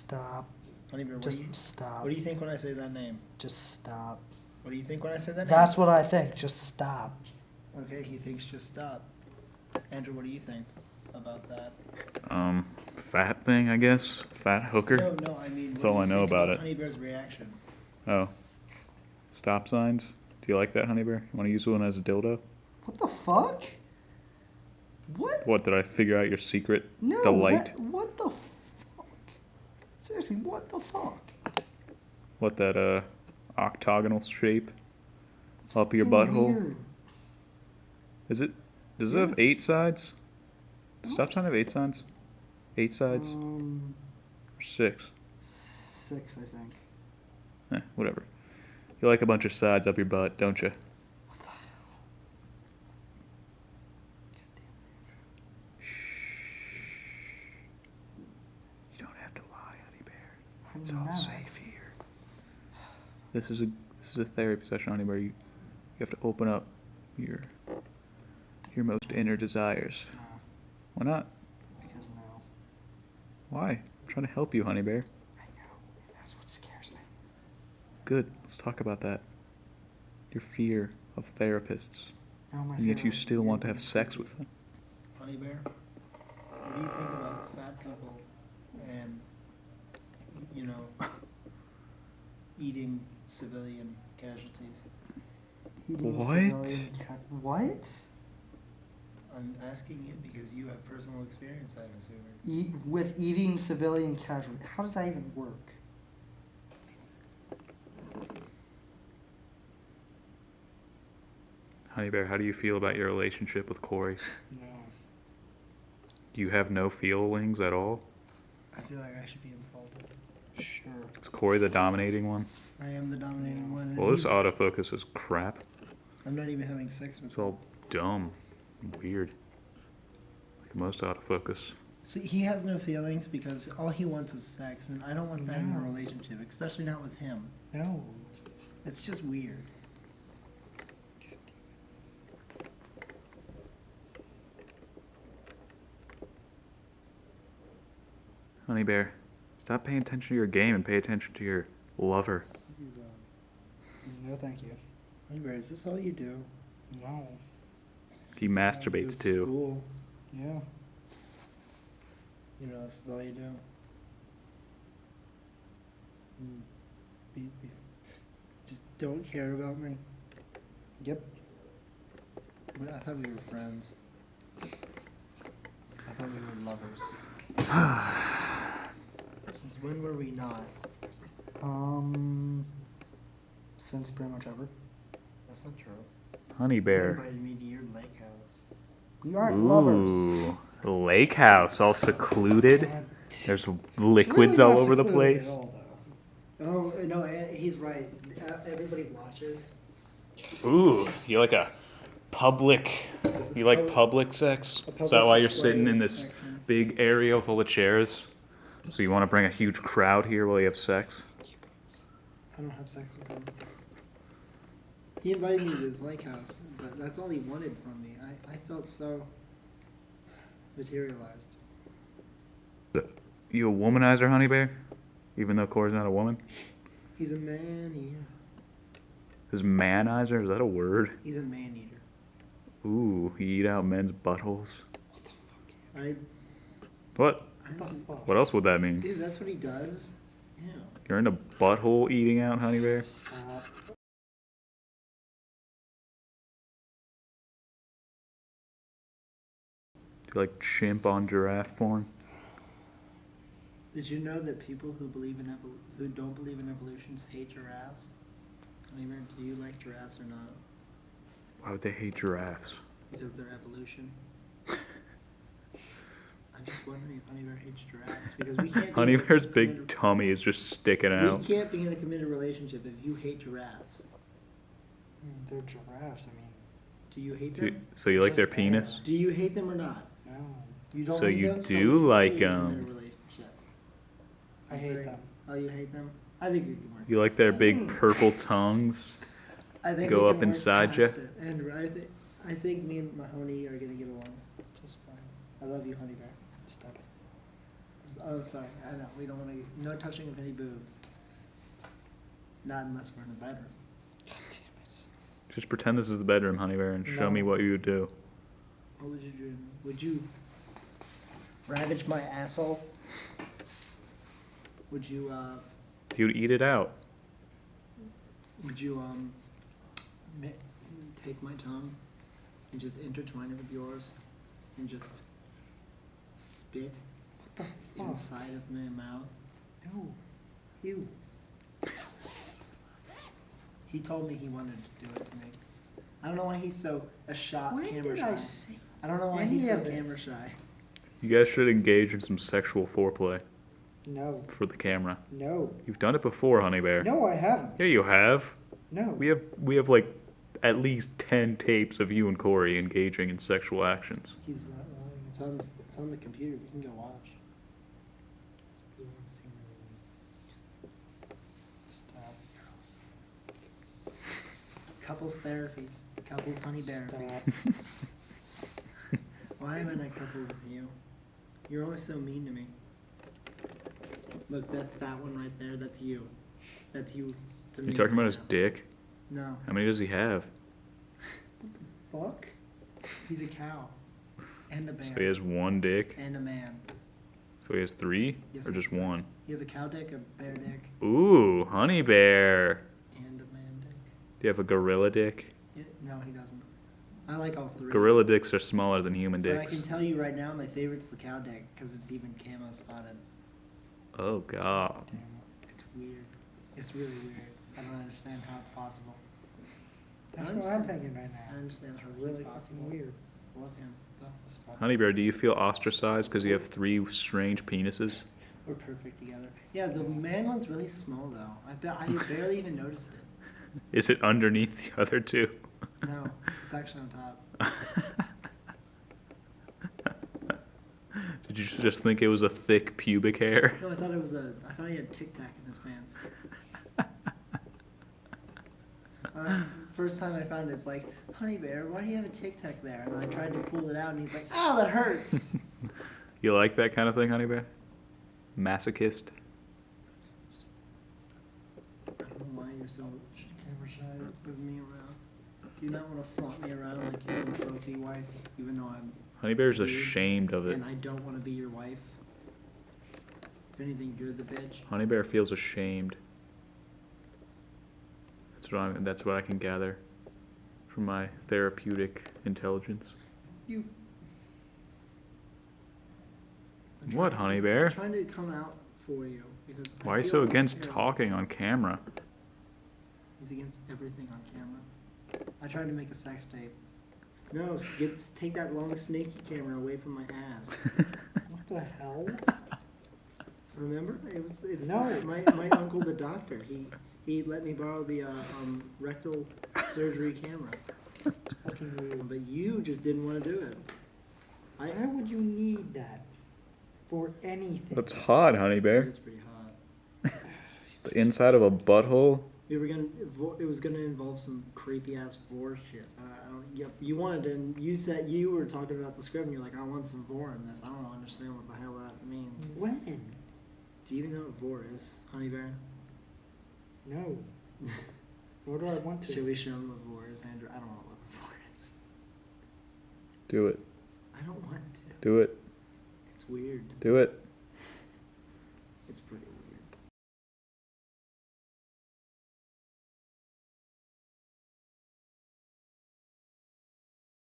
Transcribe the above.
stop. Honey Bear, Just stop. What do you think when I say that name? Just stop. What do you think when I say that name? That's what I think. Just stop. Okay, he thinks just stop. Andrew, what do you think about that? Fat thing, I guess. Fat hooker. No, I mean, That's all I know about it. Honey Bear's reaction. Oh. Stop signs. Do you like that, Honey Bear? You want to use one as a dildo? What the fuck? What? What, did I figure out your secret No, delight? what the fuck? Seriously, what the fuck? What, that, octagonal shape? That's Up your fucking butthole? weird. Is it? Does it have 8 sides? Does stop sign have 8 sides? 8 sides? Or 6? 6, I think. Whatever. You like a bunch of sides up your butt, don't you? What the hell? You don't have to lie, Honey Bear. I'm It's all not. safe here. This is a therapy session, Honey Bear. You have to open up your most inner desires. No, Why not? because no. Why? I'm trying to help you, Honey Bear. I know, and that's what scares me. Good. Let's talk about that. Your fear of therapists. No, my And yet you favorite still want to idea. have sex with them. Honey Bear, what do you think about fat people and, eating civilian casualties? Eating What? civilian what? I'm asking you because you have personal experience, I'm assuming. With eating civilian casualties. How does that even work? Honey Bear, how do you feel about your relationship with Corey? No. Do you have no feelings at all? I feel like I should be insulted. Sure. Is Corey the dominating one? I am the dominating one. and Well, this he's- autofocus is crap. I'm not even having sex with It's all dumb and weird. Like most autofocus. See, he has no feelings because all he wants is sex, and I don't want that in a No. relationship, especially not with him. No. It's just weird. Honey Bear, stop paying attention to your game and pay attention to your lover. No, thank you. Honey Bear, is this all you do? No. He masturbates too. School. Yeah. This is all you do. Just don't care about me. Yep. But I thought we were friends. I thought we were lovers. Since when were we not? Since pretty much ever. That's not true. Honey You Bear. invited me to your lake house. We aren't lovers. Ooh, lake house, all secluded. God. There's It's liquids really all not over the secluded place. at all, though. Oh, no, he's right. Everybody watches. Ooh, you like a public? You like public sex? Is that why you're sitting in this big area full of chairs? So you want to bring a huge crowd here while you have sex? I don't have sex with him. He invited me to his lake house, but that's all he wanted from me. I felt so materialized. You a womanizer, Honey Bear? Even though Corey's not a woman? He's a man eater. Is manizer, is that a word? He's a man eater. Ooh, you eat out men's buttholes. I What? Fuck. What else would that mean? Dude, that's what he does. Yeah. You're into butthole eating out, Honey Bear? Stop. Do you like chimp on giraffe porn? Did you know that people who who don't believe in evolution hate giraffes? Oliver, do you like giraffes or not? Why would they hate giraffes? Because they're evolution. I'm just wondering if Honey Bear hates giraffes because we can't. Honey Bear's big tummy is just sticking out. We can't be in a committed relationship if you hate giraffes. They're giraffes, I mean. Do you hate them? So you like Just their there. penis? Do you hate them or not? No. You don't. So like you them, do we can't like, be in a committed relationship. I hate them. Oh, you hate them? I think we can work. You like their big purple tongues? I think go we up can work inside past ya? it. And I think me and Mahoney are gonna get along just fine. I love you, Honey Bear. Stop it. Oh, sorry. I know. We don't want to. No touching of any boobs. Not unless we're in the bedroom. God damn it. Just pretend this is the bedroom, honey bear, and show me No. what you would do. What would you do? Would you ravage my asshole? Would you You'd eat it out. Would you take my tongue and just intertwine it with yours and just spit What the fuck? inside of my mouth? Ew. Ew. He told me he wanted to do it to me. I don't know why he's so When camera did shy. I say I don't know why any he's so of this? camera shy. You guys should engage in some sexual foreplay no? for the camera. No. You've done it before, honey bear. No, I haven't. Yeah, you have. No. We have like at least 10 tapes of you and Corey engaging in sexual actions. He's not lying. It's on the computer. We can go watch. You want to see me? Stop. Couples therapy. Couples honey bearapy. Stop. Why am I in a couple with you? You're always so mean to me. Look, that one right there, that's you. That's you to me. You talking about his right now. dick? No. How many does he have? Fuck. He's a cow. And a bear. So he has one dick? And a man. So he has 3? Yes, Or he just has 1? He has a cow dick, a bear dick, Ooh, honey bear. and a man dick. Do you have a gorilla dick? No, he doesn't. I like all 3. Gorilla dicks are smaller than human But I dicks. can tell you right now, my favorite's the cow dick, because it's even camo spotted. Oh god. Damn it. It's weird. It's really weird. I don't understand how it's possible. That's I what I'm understand. thinking right I now. understand It's how really it's possible. fucking weird. Love him. though. Stop. Honey bear, do you feel ostracized because you have 3 strange penises? We're perfect together. Yeah, the man one's really small though. I barely even noticed it. Is it underneath the other 2? No, it's actually on top. Did you just think it was a thick pubic hair? No, I thought he had Tic Tac in his pants. First time I found it, it's like, honey bear, why do you have a Tic Tac there? And I tried to pull it out, and he's like, ow, that hurts. You like that kind of thing, honey bear? Masochist? I don't know why you're so camera shy with me around. Do you not want to flaunt me around like you're some trophy wife, even though I'm Honey bear's Dude, ashamed of it. and I don't want to be your wife? If anything, you're the bitch. Honey bear feels ashamed. That's what I can gather from my therapeutic intelligence. You. I'm What, trying- honey bear? I'm trying to come out for you because. Why are you feel so against terrible. talking on camera? He's against everything on camera. I tried to make a sex tape. No, take that long snaky camera away from my ass. What the hell? Remember? It's No. my uncle the doctor. He let me borrow the rectal surgery camera. It's fucking weird. But you just didn't want to do it. Why would you need that for anything? That's hot, honey bear. It's pretty hot. The inside of a butthole? It was gonna involve some creepy ass vor shit. Yep, you wanted to, and you said you were talking about the script, and you're like, I want some vor in this. I don't understand what the hell that means. When? Do you even know what vor is, honey bear? No. Nor do I want to. Should we show him what vor is, Andrew? I don't know what vor is. Do it. I don't want to. Do it. It's weird. Do it.